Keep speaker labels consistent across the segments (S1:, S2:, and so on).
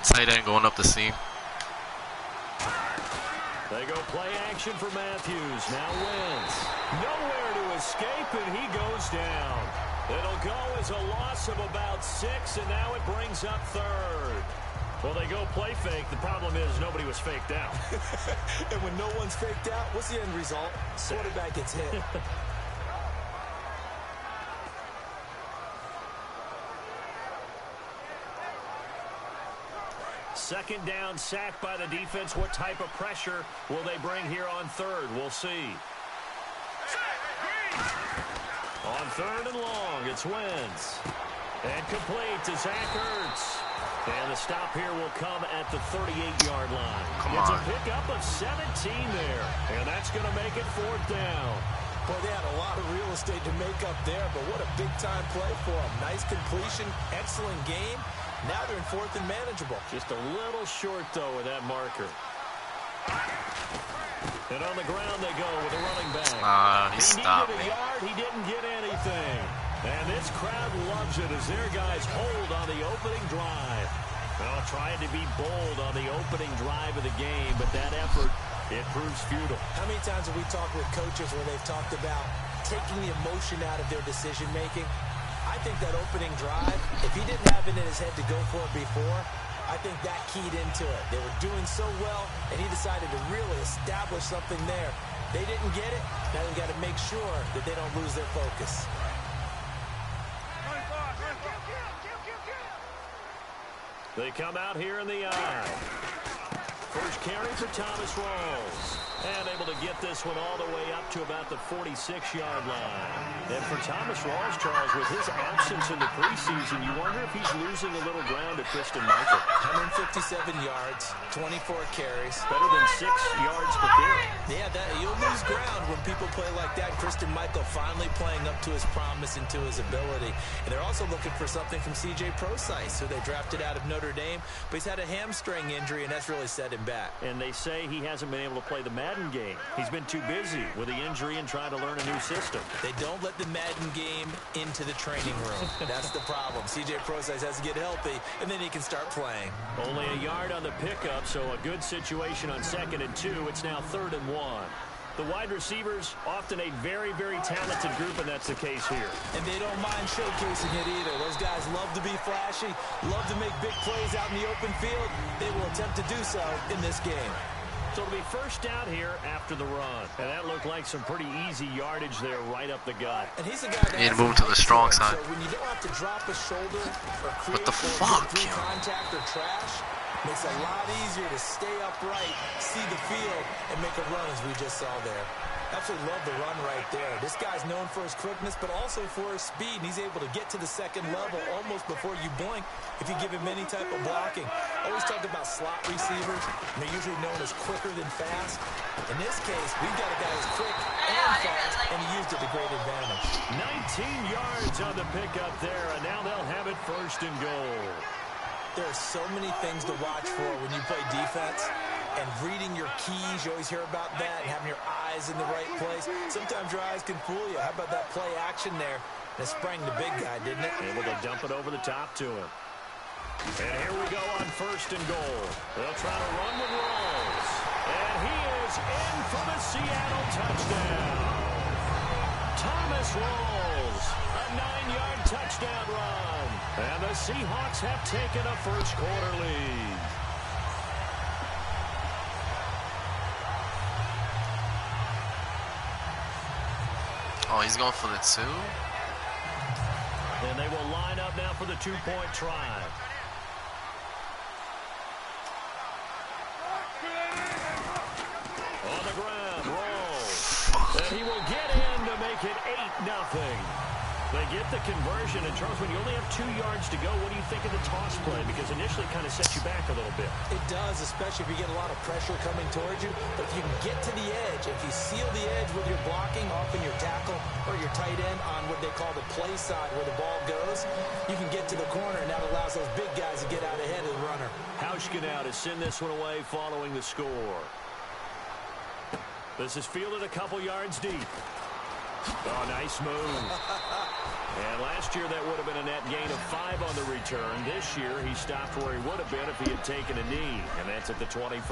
S1: Tight end going up the seam.
S2: They go play action for Matthews. Now Wentz. Nowhere to escape, and he goes down. It'll go as a loss of about 6, and now it brings up third. Well, they go play fake. The problem is nobody was faked out.
S3: And when no one's faked out, what's the end result? Quarterback gets hit.
S2: Second down, sack by the defense. What type of pressure will they bring here on third? We'll see. On third and long, it's Wentz. And complete to Zach Ertz. And the stop here will come at the 38-yard line. It's a pickup of 17 there. And that's going to make it fourth down.
S3: Boy, they had a lot of real estate to make up there, but what a big-time play for them. Nice completion, excellent game. Now they're in fourth and manageable.
S2: Just a little short, though, with that marker. And on the ground they go with a running back.
S1: He stopped
S2: needed a yard. He didn't get anything. And this crowd loves it as their guys hold on the opening drive. Well, trying to be bold on the opening drive of the game, but that effort, it proves futile.
S3: How many times have we talked with coaches where they've talked about taking the emotion out of their decision-making? I think that opening drive, if he didn't have it in his head to go for it before, I think that keyed into it. They were doing so well, and he decided to really establish something there. They didn't get it. Now they've got to make sure that they don't lose their focus.
S2: They come out here in the eye. First carry for Thomas Rawls. And able to get this one all the way up to about the 46-yard line. And for Thomas Rawls, Charles, with his absence in the preseason, you wonder if he's losing a little ground to Christian Michael.
S3: 157 yards, 24 carries.
S2: Better than 6 yards per carry.
S3: Yeah, you'll lose ground when people play like that. Christian Michael finally playing up to his promise and to his ability. And they're also looking for something from C.J. Prosise, who they drafted out of Notre Dame. But he's had a hamstring injury, and that's really set him back.
S2: And they say he hasn't been able to play the Madden game. He's been too busy with the injury and trying to learn a new system.
S3: They don't let the Madden game into the training room. That's the problem. C.J. Prosise has to get healthy, and then he can start playing.
S2: Only a yard on the pickup, so a good situation on 2nd and 2. It's now 3rd and 1. The wide receivers, often a very, very talented group, and that's the case here.
S3: And they don't mind showcasing it either. Those guys love to be flashy, love to make big plays out in the open field. They will attempt to do so in this game.
S2: So it'll be first down here after the run. And that looked like some pretty easy yardage there right up the gut.
S3: And he's a guy that
S1: need to move to the strong side.
S3: So when you don't have to drop a shoulder or create
S1: what the fuck,
S3: through contact or trash, makes it a lot easier to stay upright, see the field, and make a run as we just saw there. Absolutely love the run right there. This guy's known for his quickness, but also for his speed. And he's able to get to the second level almost before you blink if you give him any type of blocking. Always talked about slot receivers. And they're usually known as quicker than fast. In this case, we've got a guy who's quick and fast, and he used it to great advantage.
S2: 19 yards on the pickup there, and now they'll have it 1st and goal.
S3: There are so many things to watch for when you play defense. And reading your keys, you always hear about that, and having your eyes in the right place. Sometimes your eyes can fool you. How about that play action there? That sprang the big guy, didn't it?
S2: Able to dump it over the top to him. And here we go on 1st and goal. They'll try to run with Rawls. And he is in for the Seattle touchdown. Thomas Rawls, a 9-yard touchdown run. And the Seahawks have taken a first-quarter lead.
S1: Oh, he's going for the 2?
S2: And they will line up now for the 2-point try. On the ground, Rawls. And he will get in to make it 8-0. They get the conversion, and Charles, when you only have 2 yards to go, what do you think of the toss play? Because initially it kind of sets you back a little bit.
S3: It does, especially if you get a lot of pressure coming towards you. But if you can get to the edge, if you seal the edge with your blocking, often your tackle or your tight end on what they call the play side where the ball goes, you can get to the corner, and that allows those big guys to get out ahead of the runner.
S2: Hauschka now to send this one away following the score. This is fielded a couple yards deep. Oh, nice move. And last year, that would have been a net gain of 5 on the return. This year, he stopped where he would have been if he had taken a knee, and that's at the 25.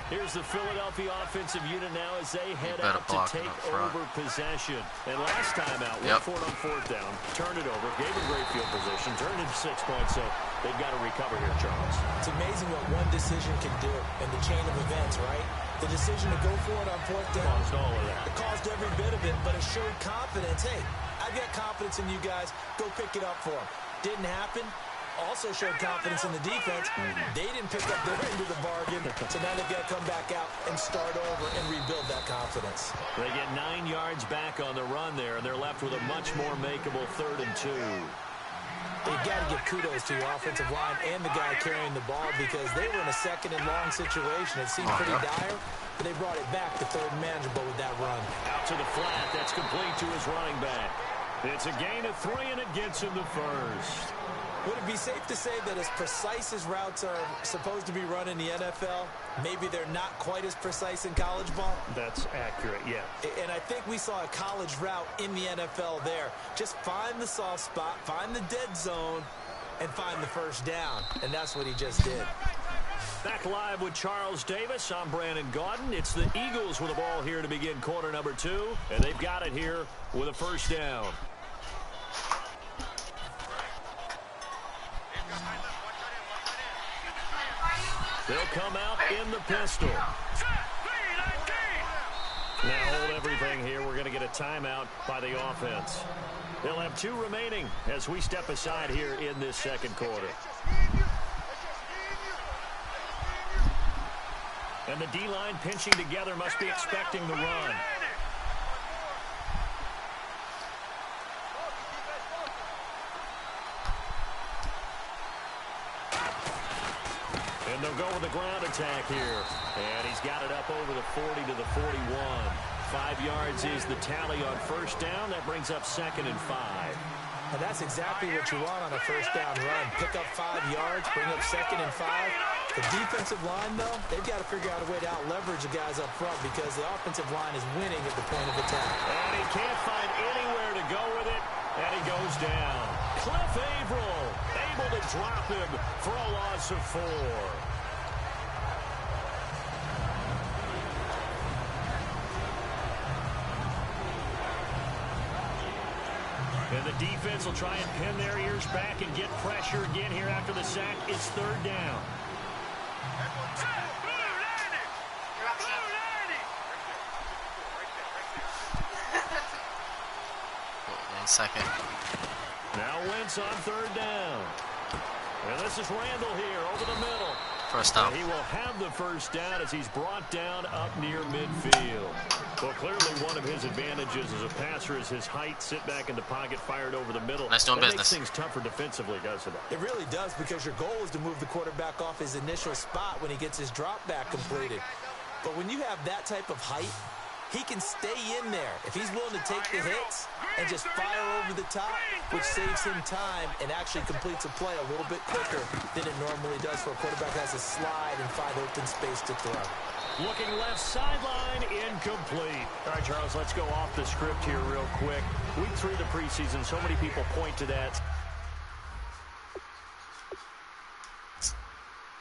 S2: Here's the Philadelphia offensive unit now as they head out to take over possession. And last time out, went for it on 4th down, turned it over, gave him great field position, turned into 6 points, so they've got to recover here, Charles.
S3: It's amazing what one decision can do in the chain of events, right? The decision to go for it on 4th down.
S2: Caused all of that.
S3: It caused every bit of it, but it showed confidence. Hey, I've got confidence in you guys. Go pick it up for them. Didn't happen. Also showed confidence in the defense. They didn't pick up their end of the bargain, so now they've got to come back out and start over and rebuild that confidence.
S2: They get 9 yards back on the run there, and they're left with a much more makeable 3rd and 2.
S3: You've got to give kudos to your offensive line and the guy carrying the ball because they were in a 2nd and long situation. It seemed pretty dire, but they brought it back to 3rd and manageable with that run.
S2: Out to the flat. That's complete to his running back. It's a gain of 3, and it gets him the first.
S3: Would it be safe to say that as precise as routes are supposed to be run in the NFL, maybe they're not quite as precise in college ball?
S2: That's accurate, yeah.
S3: And I think we saw a college route in the NFL there. Just find the soft spot, find the dead zone, and find the first down. And that's what he just did.
S2: Back live with Charles Davis. I'm Brandon Gaudin. It's the Eagles with the ball here to begin quarter number 2. And they've got it here with a first down. They'll come out in the pistol. Now hold everything here. We're going to get a timeout by the offense. They'll have 2 remaining as we step aside here in this 2nd quarter. And the D-line pinching together must be expecting the run. And they'll go with the ground attack here. And he's got it up over the 40 to the 41. 5 yards is the tally on first down. That brings up 2nd and 5.
S3: And that's exactly what you want on a first down run. Pick up 5 yards, bring up 2nd and 5. The defensive line, though, they've got to figure out a way to out-leverage the guys up front because the offensive line is winning at the point of attack.
S2: And he can't find anywhere to go with it, and he goes down. Cliff Averill able to drop him for a loss of 4. And the defense will try and pin their ears back and get pressure again here after the sack. It's 3rd down.
S1: 1 second.
S2: Now Wentz on 3rd down. And this is Randall here over the middle.
S1: First down.
S2: And he will have the first down as he's brought down up near midfield. Well, clearly one of his advantages as a passer is his height. Sit back in the pocket, fired over the middle.
S1: Nice doing business.
S2: Makes things tougher defensively, doesn't it?
S3: It really does because your goal is to move the quarterback off his initial spot when he gets his drop back completed. But when you have that type of height, he can stay in there if he's willing to take the hits and just fire over the top, which saves him time and actually completes a play a little bit quicker than it normally does for a quarterback that has to slide and find open space to throw.
S2: Looking left sideline, incomplete. All right, Charles, let's go off the script here real quick. Week 3 of the preseason, so many people point to that.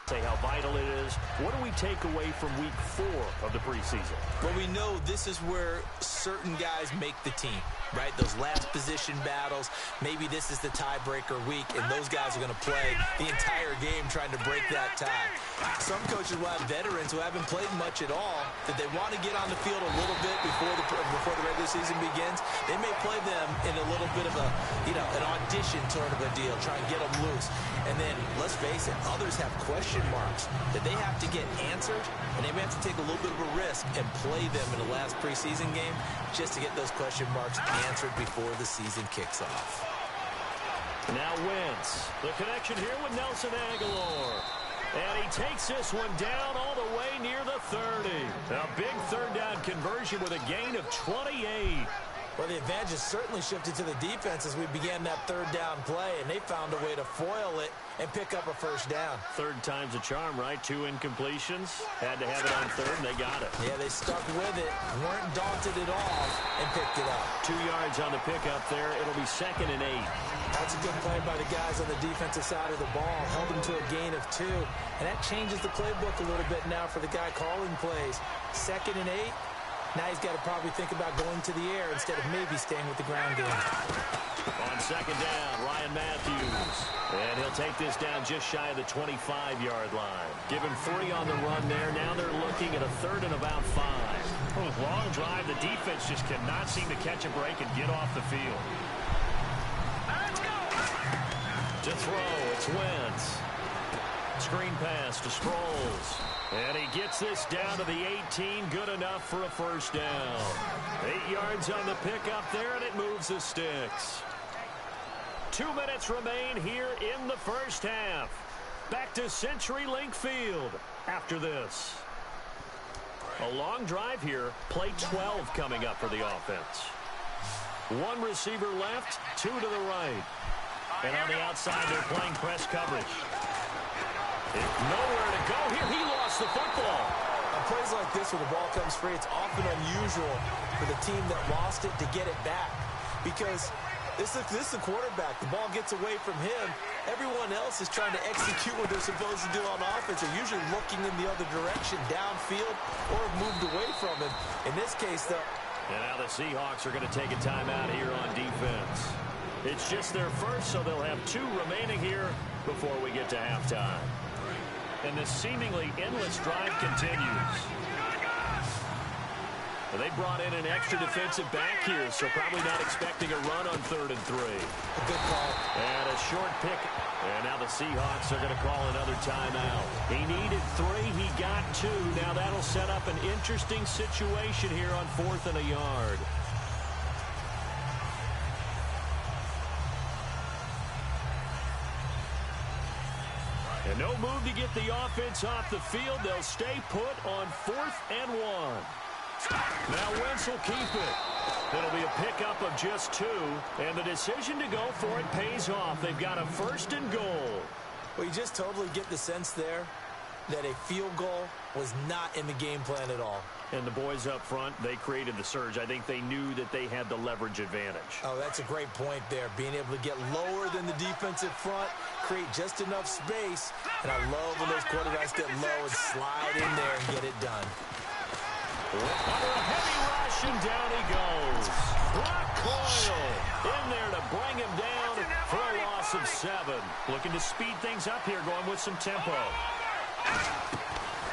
S2: Say how vital it is. What do we take away from week 4 of the preseason?
S3: Well, we know this is where certain guys make the team, right? Those last position battles. Maybe this is the tiebreaker week, and those guys are going to play the entire game trying to break that tie. Some coaches will have veterans who haven't played much at all, that they want to get on the field a little bit before the regular season begins. They may play them in a little bit of a, an audition sort of a deal, try and get them loose. And then, let's face it, others have question marks that they have to get answered, and they may have to take a little bit of a risk and play them in the last preseason game just to get those question marks answered before the season kicks off.
S2: Now Wentz, the connection here with Nelson Aguilar. And he takes this one down all the way near the 30. A big 3rd down conversion with a gain of 28.
S3: Well, the advantage has certainly shifted to the defense as we began that third down play, and they found a way to foil it and pick up a first down.
S2: Third time's a charm, right? 2 incompletions. Had to have it on third, and they got it.
S3: Yeah, they stuck with it, weren't daunted at all, and picked it up.
S2: 2 yards on the pickup there. It'll be 2nd and 8.
S3: That's a good play by the guys on the defensive side of the ball. Held them to a gain of 2, and that changes the playbook a little bit now for the guy calling plays. 2nd and 8. Now he's got to probably think about going to the air instead of maybe staying with the ground game.
S2: On 2nd down, Ryan Matthews. And he'll take this down just shy of the 25-yard line. Given 3 on the run there. Now they're looking at a 3rd and about 5.
S4: Oh, long drive. The defense just cannot seem to catch a break and get off the field.
S2: To throw, it's Wentz. Screen pass to Sproles. And he gets this down to the 18. Good enough for a first down. 8 yards on the pickup there, and it moves the sticks. 2 minutes remain here in the first half. Back to CenturyLink Field after this. A long drive here. Play 12 coming up for the offense. 1 receiver left, 2 to the right. And on the outside, they're playing press coverage. Nowhere to go here. He lost the football.
S3: On plays like this where the ball comes free, it's often unusual for the team that lost it to get it back. Because this is the quarterback. The ball gets away from him. Everyone else is trying to execute what they're supposed to do on offense. They're usually looking in the other direction, downfield, or have moved away from him. In this case, though.
S2: And now the Seahawks are going to take a timeout here on defense. It's just their first, so they'll have 2 remaining here before we get to halftime. And this seemingly endless drive continues. Well, they brought in an extra defensive back here, so probably not expecting a run on 3rd and 3.
S3: A good call.
S2: And a short pick. And now the Seahawks are going to call another timeout. He needed 3. He got 2. Now that'll set up an interesting situation here on 4th and a yard. And no move to get the offense off the field. They'll stay put on 4th and 1. Now Wentz will keep it. It'll be a pickup of just 2. And the decision to go for it pays off. They've got a 1st and goal.
S3: Well, you just totally get the sense there that a field goal was not in the game plan at all.
S2: And the boys up front, they created the surge. I think they knew that they had the leverage advantage.
S3: Oh, that's a great point there. Being able to get lower than the defensive front, create just enough space. And I love when those quarterbacks get low and slide in there and get it done.
S2: Under a heavy rush, and down he goes. Brock Coyle in there to bring him down for a loss of 7. Looking to speed things up here, going with some tempo.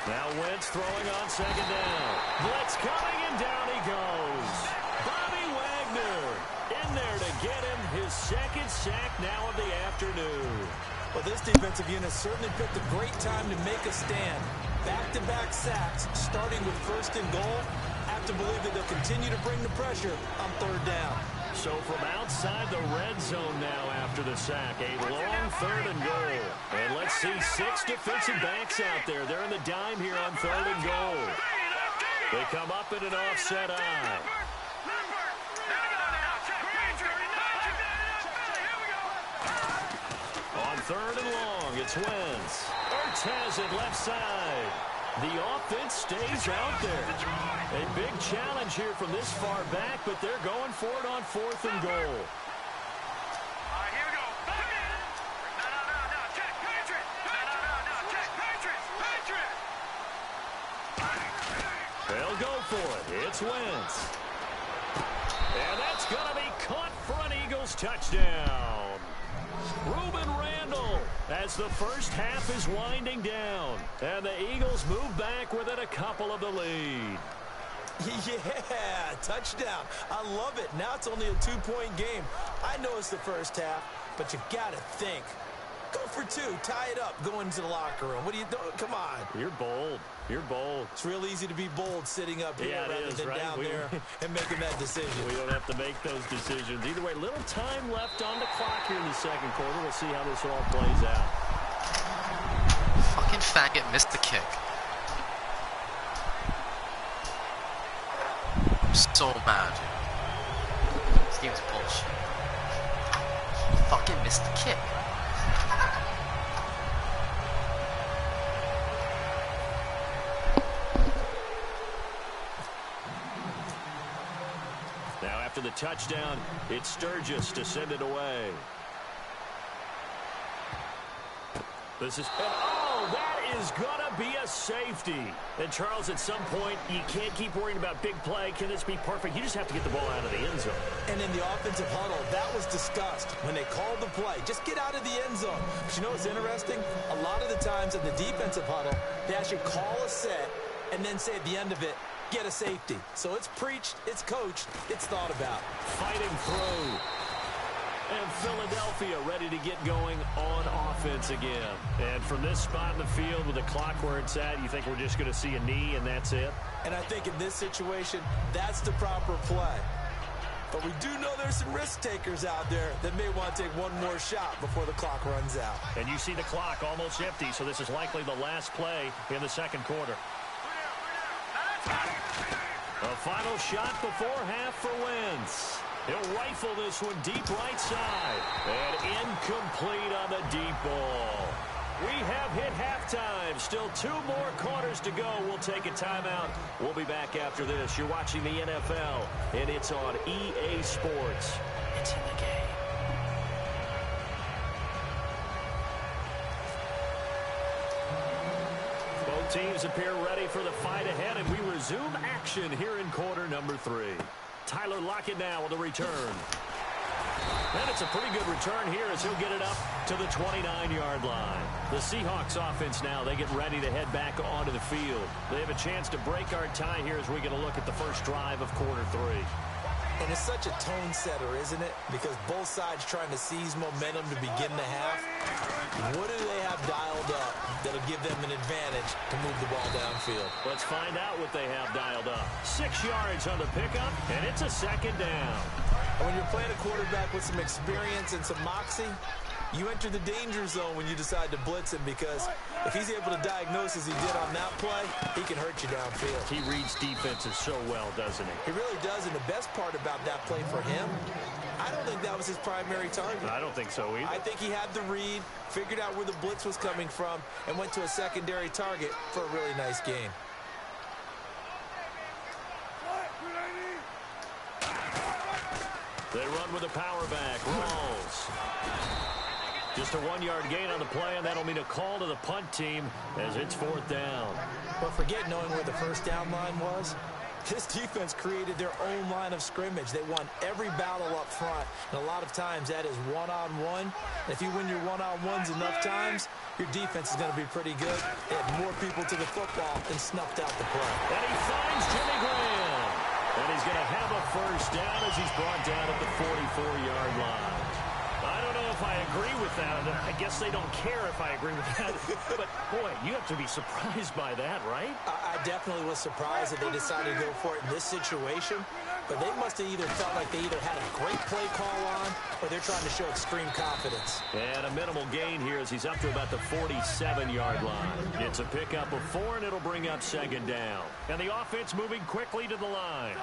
S2: Now Wentz throwing on 2nd down. Blitz coming, and down he goes. Bobby Wagner in there to get him his 2nd sack now of the afternoon.
S3: Well, this defensive unit certainly picked a great time to make a stand. Back-to-back sacks, starting with 1st and goal. Have to believe that they'll continue to bring the pressure on 3rd down.
S2: So from outside the red zone now after the sack, a long 3rd and goal. And let's see 6 defensive backs out there. They're in the dime here on 3rd and goal. They come up in an offset eye. On 3rd and long, it's Wentz. Ertz has it left side. The offense stays out there. A big challenge here from this far back, but they're going for it on 4th and goal. They'll go for it. It's Wentz. And that's going to be caught for an Eagles touchdown. Reuben Randall as the first half is winding down. And the Eagles move back within a couple of the lead.
S3: Yeah, touchdown. I love it. Now it's only a 2-point game. I know it's the first half, but you got to think. Go for 2. Tie it up. Go into the locker room. What are you doing? Come on.
S2: You're bold. You're bold.
S3: It's real easy to be bold sitting up here rather than
S2: right?
S3: down there and making that decision.
S2: We don't have to make those decisions. Either way, little time left on the clock here in the 2nd quarter. We'll see how this all plays out.
S1: Fucking faggot missed the kick. I'm so mad. game's bullshit. He fucking missed the kick.
S2: Now after the touchdown, it's Sturgis to send it away. This is, and oh, that is going to be a safety. And Charles, at some point, you can't keep worrying about big play. Can this be perfect? You just have to get the ball out of the end zone.
S3: And in the offensive huddle, that was discussed when they called the play. Just get out of the end zone. But you know what's interesting? A lot of the times in the defensive huddle, they actually call a set and then say at the end of it, get a safety. So it's preached, it's coached, it's thought about.
S2: Fighting through. And Philadelphia ready to get going on offense again. And from this spot in the field with the clock where it's at, you think we're just going to see a knee and that's it?
S3: And I think in this situation, that's the proper play. But we do know there's some risk takers out there that may want to take one more shot before the clock runs out.
S2: And you see the clock almost empty, so this is likely the last play in the second quarter. A final shot before half for Wentz. He'll rifle this one deep right side. And incomplete on the deep ball. We have hit halftime. Still 2 more quarters to go. We'll take a timeout. We'll be back after this. You're watching the NFL, and it's on EA Sports.
S1: It's in the game.
S2: Both teams appear ready for the fight ahead, and we resume action here in quarter number 3. Tyler Lockett now with a return. And it's a pretty good return here as he'll get it up to the 29-yard line. The Seahawks offense now, they get ready to head back onto the field. They have a chance to break our tie here as we get a look at the first drive of quarter 3.
S3: And it's such a tone setter, isn't it? Because both sides trying to seize momentum to begin the half. What do they have dialed up that'll give them an advantage to move the ball downfield?
S2: Let's find out what they have dialed up. 6 yards on the pickup, and it's a second down.
S3: And when you're playing a quarterback with some experience and some moxie, you enter the danger zone when you decide to blitz him, because if he's able to diagnose as he did on that play, he can hurt you downfield.
S2: He reads defenses so well, doesn't he?
S3: He really does, and the best part about that play for him, I don't think that was his primary target.
S2: I don't think so either.
S3: I think he had the read, figured out where the blitz was coming from, and went to a secondary target for a really nice gain.
S2: They run with a power back. Rawls. Just a 1-yard gain on the play, and that'll mean a call to the punt team as it's 4th down.
S3: But forget knowing where the first down line was. This defense created their own line of scrimmage. They won every battle up front, and a lot of times that is one-on-one. And if you win your one-on-ones enough times, your defense is going to be pretty good. They had more people to the football and snuffed out the play.
S2: And he finds Jimmy Graham. And he's going to have a first down as he's brought down at the 44-yard line. I don't know if I agree with that. I guess they don't care if I agree with that. But, boy, you have to be surprised by that, right?
S3: I definitely was surprised that they decided to go for it in this situation. But they must have either felt like they either had a great play call on or they're trying to show extreme confidence.
S2: And a minimal gain here as he's up to about the 47-yard line. It's a pickup of 4, and it'll bring up second down. And the offense moving quickly to the line.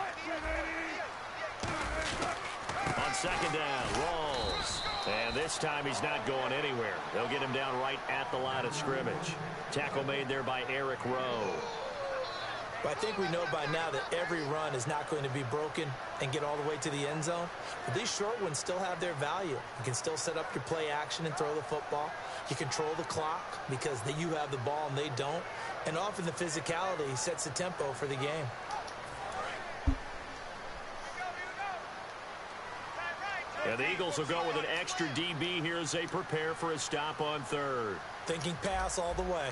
S2: On second down, Rawls. And this time he's not going anywhere. They'll get him down right at the line of scrimmage. Tackle made there by Eric Rowe.
S3: But I think we know by now that every run is not going to be broken and get all the way to the end zone. But these short ones still have their value. You can still set up your play action and throw the football. You control the clock because you have the ball and they don't. And often the physicality sets the tempo for the game.
S2: And the Eagles will go with an extra DB here as they prepare for a stop on 3rd.
S3: Thinking pass all the way.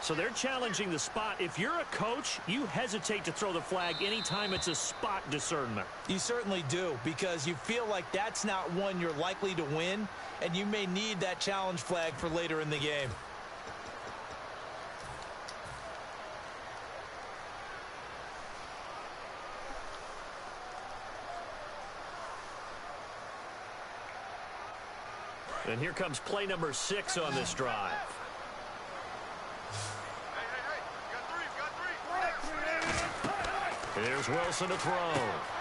S2: So they're challenging the spot. If you're a coach, you hesitate to throw the flag anytime it's a spot discernment.
S3: You certainly do, because you feel like that's not one you're likely to win, and you may need that challenge flag for later in the game.
S2: And here comes play number 6 on this drive. Here's Wilson to throw.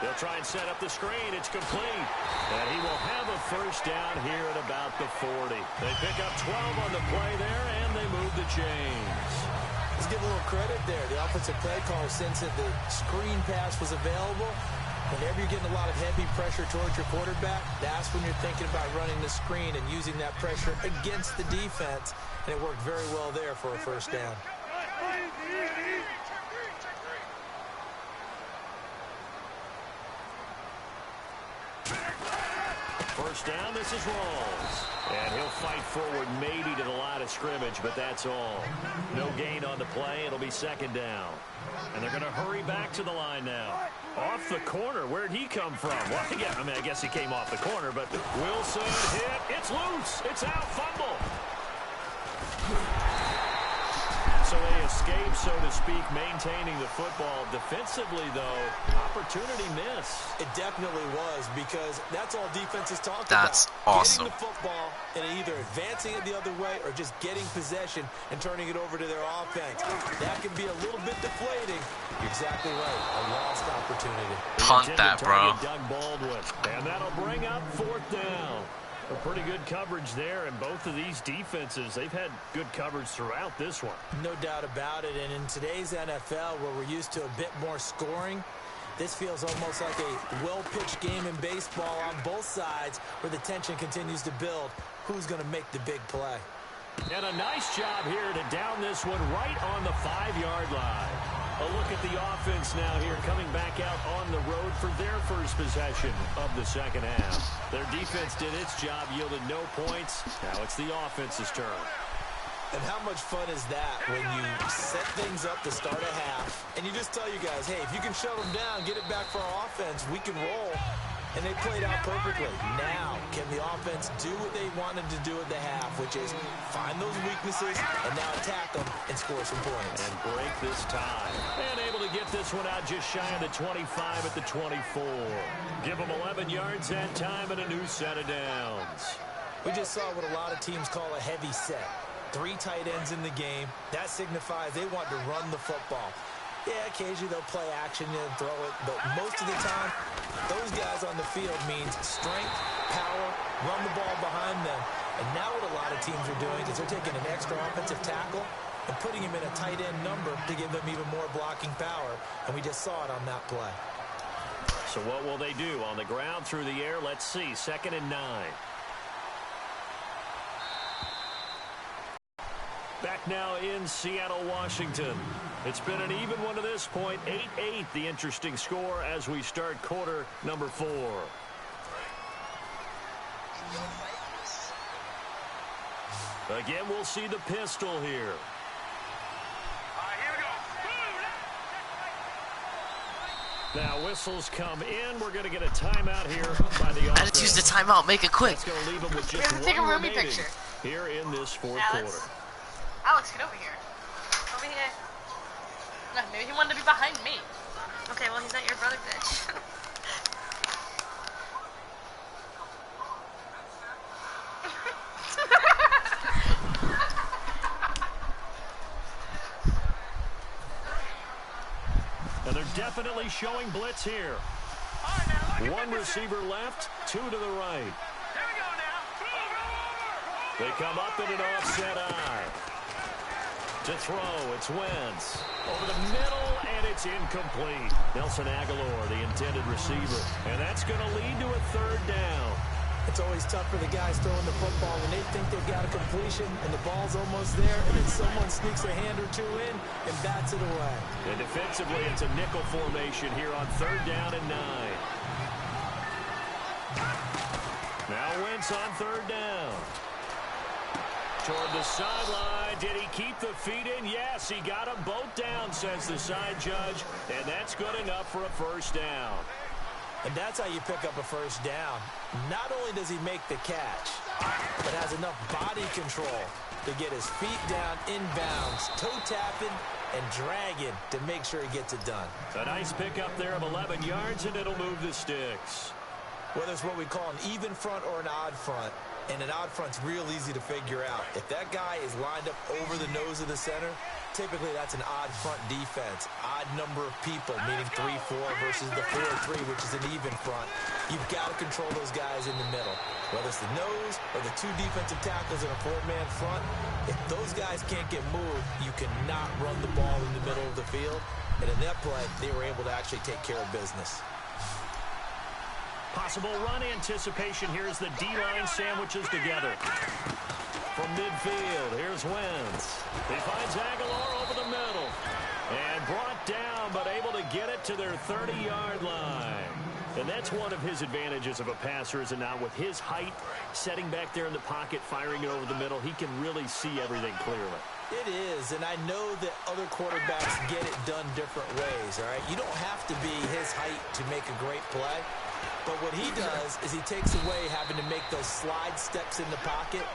S2: They'll try and set up the screen. It's complete. And he will have a first down here at about the 40. They pick up 12 on the play there, and they move the chains.
S3: Let's give a little credit there. The offensive play caller, since the screen pass was available, whenever you're getting a lot of heavy pressure towards your quarterback, that's when you're thinking about running the screen and using that pressure against the defense. And it worked very well there for a first down.
S2: First down, this is Rawls. And he'll fight forward maybe to the line of scrimmage, but that's all. No gain on the play. It'll be second down. And they're going to hurry back to the line now. Off the corner. Where'd he come from? Well, yeah, I guess he came off the corner, but Wilson hit. It's loose. It's out. Fumble. So they escape, so to speak, maintaining the football. Defensively, though, opportunity miss.
S3: It definitely was, because that's all defenses talk about.
S1: That's awesome.
S3: Getting the football and either advancing it the other way or just getting possession and turning it over to their offense. That can be a little bit deflating. You're exactly right. A lost opportunity.
S1: Punt that, bro.
S2: Doug Baldwin. And that'll bring up fourth down. A pretty good coverage there, and both of these defenses, they've had good coverage throughout this one.
S3: No doubt about it, and in today's NFL, where we're used to a bit more scoring, this feels almost like a well-pitched game in baseball on both sides, where the tension continues to build. Who's going to make the big play?
S2: And a nice job here to down this one right on the 5-yard line. A look at the offense now here, coming back out on the road for their first possession of the second half. Their defense did its job, yielded no points. Now it's the offense's turn.
S3: And how much fun is that when you set things up to start a half, and you just tell you guys, hey, if you can shut them down, get it back for our offense, we can roll. And they played out perfectly. Now, can the offense do what they wanted to do at the half, which is find those weaknesses and now attack them and score some points.
S2: And break this tie. And able to get this one out just shy of the 25 at the 24. Give them 11 yards that time and a new set of downs.
S3: We just saw what a lot of teams call a heavy set. 3 tight ends in the game. That signifies they want to run the football. Yeah, occasionally they'll play action and throw it, but most of the time, those guys on the field means strength, power, run the ball behind them. And now what a lot of teams are doing is they're taking an extra offensive tackle and putting him in a tight end number to give them even more blocking power, and we just saw it on that play.
S2: So what will they do? On the ground, through the air, let's see, 2nd and 9. Back now in Seattle, Washington. It's been an even one to this point. 8-8, the interesting score as we start quarter number 4. Again, we'll see the pistol here. Now, whistles come in. We're going to get a timeout here by the offense.
S1: Let's use the timeout. Make it quick.
S2: It's going to leave them with just
S5: take a
S2: one
S5: roomie
S2: remaining
S5: picture.
S2: here in this fourth
S5: Alex.
S2: quarter.
S5: Alex, get over here. Over here. No, maybe he wanted to be behind me. Okay, well, he's not your brother, bitch.
S2: And they're definitely showing blitz here. One receiver left, 2 to the right. They come up in an offset eye. To throw, it's Wentz. Over the middle, and it's incomplete. Nelson Aguilar, the intended receiver. And that's going to lead to a 3rd down.
S3: It's always tough for the guys throwing the football when they think they've got a completion and the ball's almost there, and then someone sneaks a hand or 2 in and bats it away.
S2: And defensively, it's a nickel formation here on 3rd down and 9. Now Wentz on 3rd down. Toward the sideline. Did he keep the feet in? Yes, he got them both down, says the side judge. And that's good enough for a 1st down.
S3: And that's how you pick up a 1st down. Not only does he make the catch, but has enough body control to get his feet down inbounds, toe tapping and dragging to make sure he gets it done.
S2: A nice pickup there of 11 yards, and it'll move the sticks.
S3: Whether it's what we call an even front or an odd front, and an odd front's real easy to figure out. If that guy is lined up over the nose of the center, typically that's an odd front defense. Odd number of people, meaning 3-4 versus the 4-3, which is an even front. You've got to control those guys in the middle. Whether it's the nose or the two defensive tackles in a four-man front, if those guys can't get moved, you cannot run the ball in the middle of the field. And in that play, they were able to actually take care of business.
S2: Possible run anticipation here as the D-line sandwiches together. From midfield, here's Wentz. He finds Aguilar over the middle. And brought down, but able to get it to their 30-yard line. And that's one of his advantages of a passer, is it not? With his height, setting back there in the pocket, firing it over the middle, he can really see everything clearly.
S3: It is, and I know that other quarterbacks get it done different ways, all right? You don't have to be his height to make a great play. But what he does is he takes away having to make those slide steps in the pocket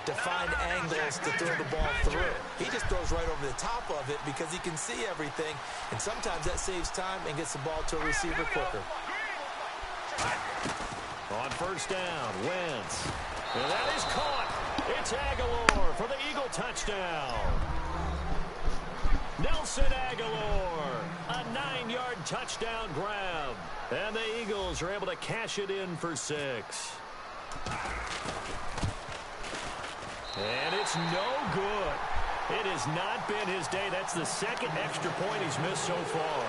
S3: to find angles to throw the ball through. He just throws right over the top of it because he can see everything, and sometimes that saves time and gets the ball to a receiver quicker.
S2: On first down, Wentz. And that is caught. It's Aguilar for the Eagle touchdown. Nelson Aguilar, a 9-yard touchdown grab. And the Eagles are able to cash it in for 6. And it's no good. It has not been his day. That's the second extra point he's missed so far.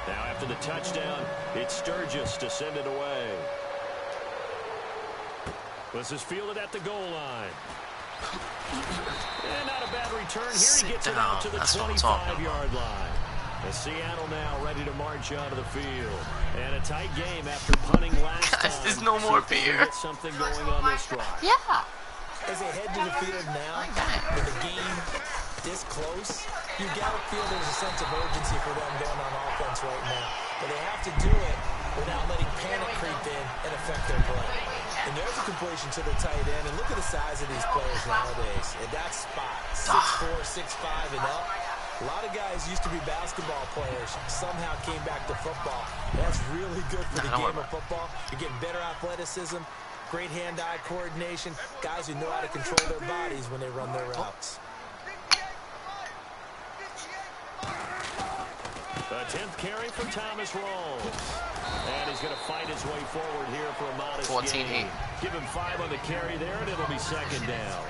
S2: Now after the touchdown, it's Sturgis to send it away. This is fielded at the goal line. And not a bad return here. He gets it out to the 25-yard line. And Seattle now ready to march onto the field. And a tight game after punting last time.
S1: There's no more beer.
S2: Get something going on this drive.
S1: Yeah.
S3: As they head to the field now, with the game this close, you got to feel there's a sense of urgency for them going on offense right now. But they have to do it without letting panic creep in and affect their play. And there's a completion to the tight end. And look at the size of these players nowadays. At that spot, 6'4", 6'5", and up. A lot of guys used to be basketball players, somehow came back to football. That's really good for the game of football. You're getting better athleticism, great hand-eye coordination, guys who know how to control their bodies when they run their routes.
S2: The 10th carry for Thomas Rawls. And he's going to fight his way forward here for a modest
S1: 14-8.
S2: gain. Give him 5 on the carry there, and it'll be second down.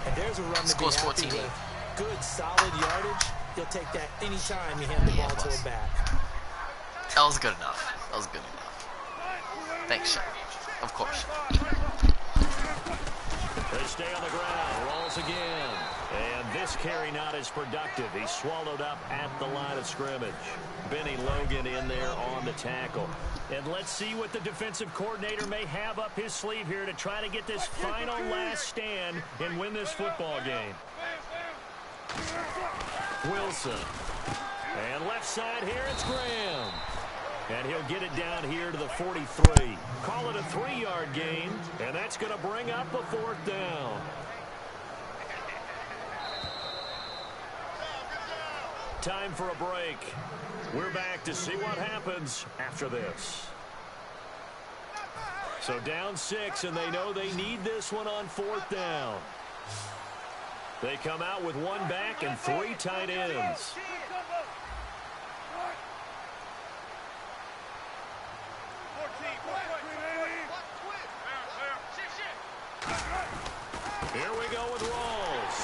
S3: And there's a run to
S1: Scores
S3: be happy
S1: 14-8.
S3: with. Good, solid yardage. He'll take that any time you hand the ball to him back.
S1: That was good enough. That was good enough. Thanks, Shaq. Of course.
S2: They stay on the ground. Rawls again. And this carry not as productive. He's swallowed up at the line of scrimmage. Benny Logan in there on the tackle. And let's see what the defensive coordinator may have up his sleeve here to try to get this final last stand and win this football game. Wilson. And left side here, it's Graham. And he'll get it down here to the 43. Call it a 3-yard gain, and that's going to bring up a 4th down. Time for a break. We're back to see what happens after this. So down 6, and they know they need this one on 4th down. They come out with 1 back and 3 tight ends. Here we go with Rawls.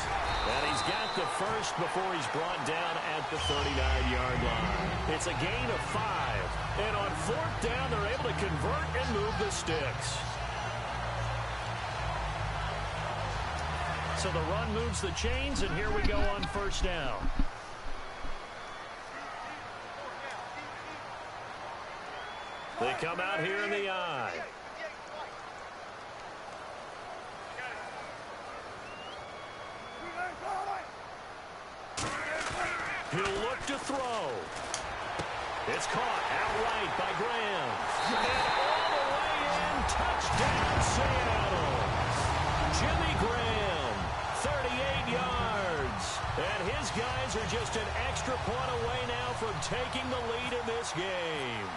S2: And he's got the first before he's brought down at the 39-yard line. It's a gain of 5. And on 4th down, they're able to convert and move the sticks. So the run moves the chains, and here we go on 1st down. They come out here in the eye. He'll look to throw. It's caught outright by Graham. And all the way in, touchdown Seattle. Jimmy Graham, 38 yards. And his guys are just an extra point away now from taking the lead in this game.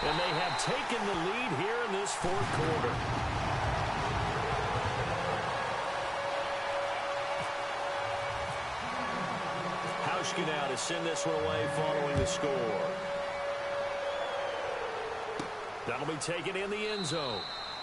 S2: And they have taken the lead here in this fourth quarter. Hauschka now to send this one away following the score. That'll be taken in the end zone.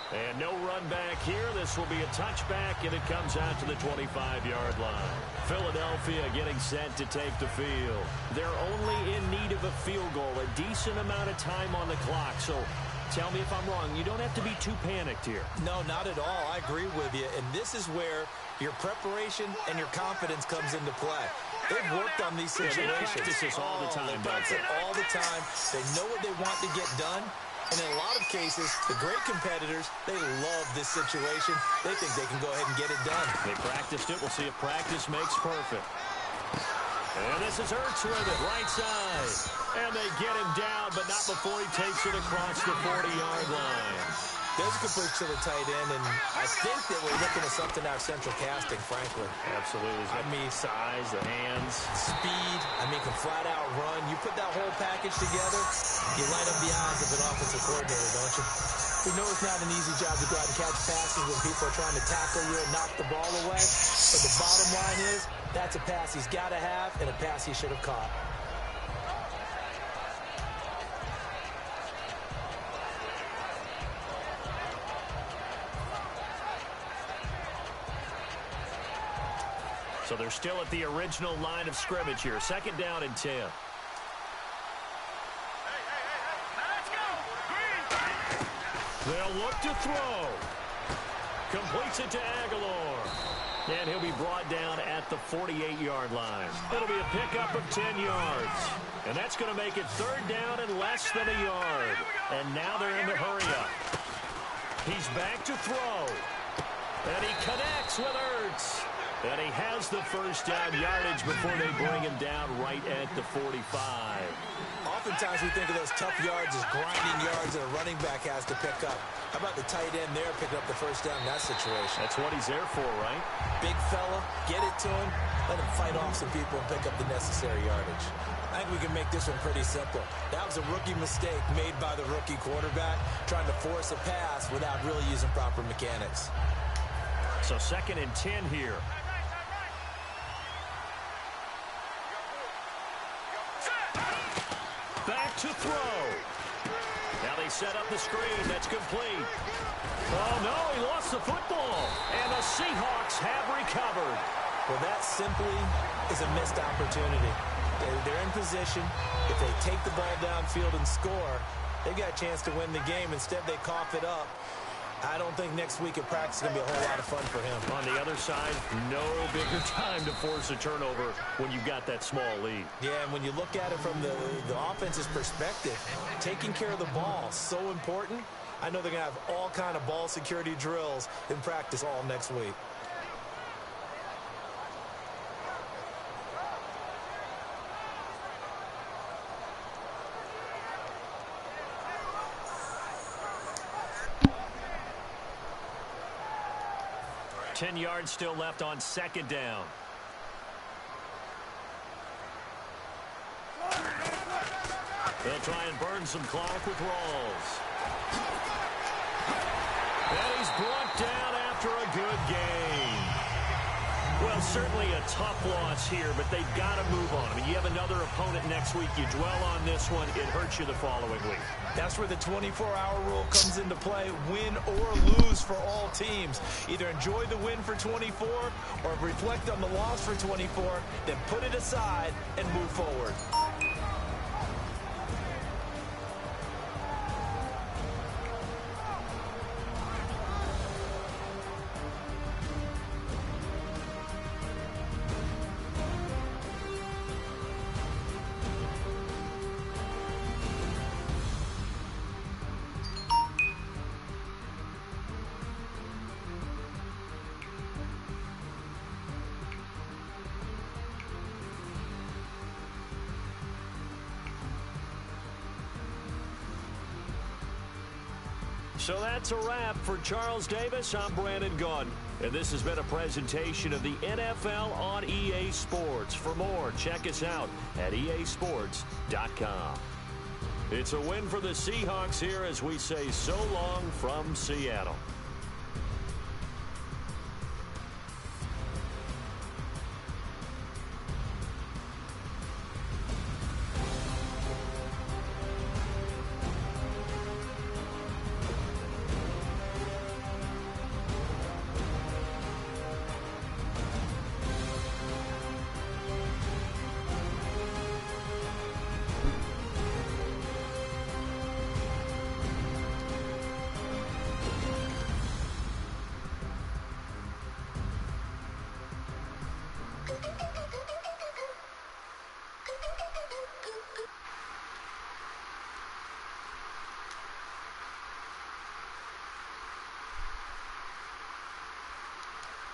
S2: And no run back here. This will be a touchback, and it comes out to the 25-yard line. Philadelphia getting set to take the field. They're only in need of a field goal, a decent amount of time on the clock. So tell me if I'm wrong. You don't have to be too panicked here.
S3: No, not at all. I agree with you. And this is where your preparation and your confidence comes into play. They've worked on these situations.
S2: They practice this all the time.
S3: They practice it all the time. They know what they want to get done. And in a lot of cases, the great competitors, they love this situation. They think they can go ahead and get it done.
S2: They practiced it. We'll see if practice makes perfect. And this is Ertz with it, right side. And they get him down, but not before he takes it across the 40-yard line.
S3: There's a complete to the tight end, and I think that we're looking at something out of central casting, frankly.
S2: Absolutely.
S3: I mean,
S2: size, the hands.
S3: Speed, I mean, can flat out run. You put that whole package together, you light up the eyes of an offensive coordinator, don't you? We know it's not an easy job to go out and catch passes when people are trying to tackle you and knock the ball away. But the bottom line is, that's a pass he's got to have and a pass he should have caught.
S2: So they're still at the original line of scrimmage here. Second down and 10. They'll look to throw. Completes it to Aguilar. And he'll be brought down at the 48-yard line. It'll be a pickup of 10 yards. And that's going to make it third down and less than a yard. And now they're in the hurry-up. He's back to throw. And he connects with Ertz. And he has the first down yardage before they bring him down right at the 45.
S3: Oftentimes we think of those tough yards as grinding yards that a running back has to pick up. How about the tight end there picking up the first down in that situation?
S2: That's what he's there for, right?
S3: Big fella, get it to him, let him fight off some people and pick up the necessary yardage. I think we can make this one pretty simple. That was a rookie mistake made by the rookie quarterback, trying to force a pass without really using proper mechanics.
S2: So second and 10 here. Back to throw. Now they set up the screen. That's complete. Oh, no, he lost the football. And the Seahawks have recovered.
S3: Well, that simply is a missed opportunity. They're in position. If they take the ball downfield and score, they've got a chance to win the game. Instead, they cough it up. I don't think next week at practice is going to be a whole lot of fun for him.
S2: On the other side, no bigger time to force a turnover when you've got that small lead.
S3: Yeah, and when you look at it from the offense's perspective, taking care of the ball is so important. I know they're going to have all kind of ball security drills in practice all next week.
S2: Ten yards still left on second down. They'll try and burn some clock with Rawls. And he's brought down after a good game. Well, certainly a tough loss here, but they've got to move on. I mean, you have another opponent next week. You dwell on this one, it hurts you the following week.
S3: That's where the 24-hour rule comes into play. Win or lose for all teams. Either enjoy the win for 24 or reflect on the loss for 24, then put it aside and move forward.
S2: So that's a wrap for Charles Davis. I'm Brandon Gunn, and this has been a presentation of the NFL on EA Sports. For more, check us out at easports.com. It's a win for the Seahawks here as we say so long from Seattle.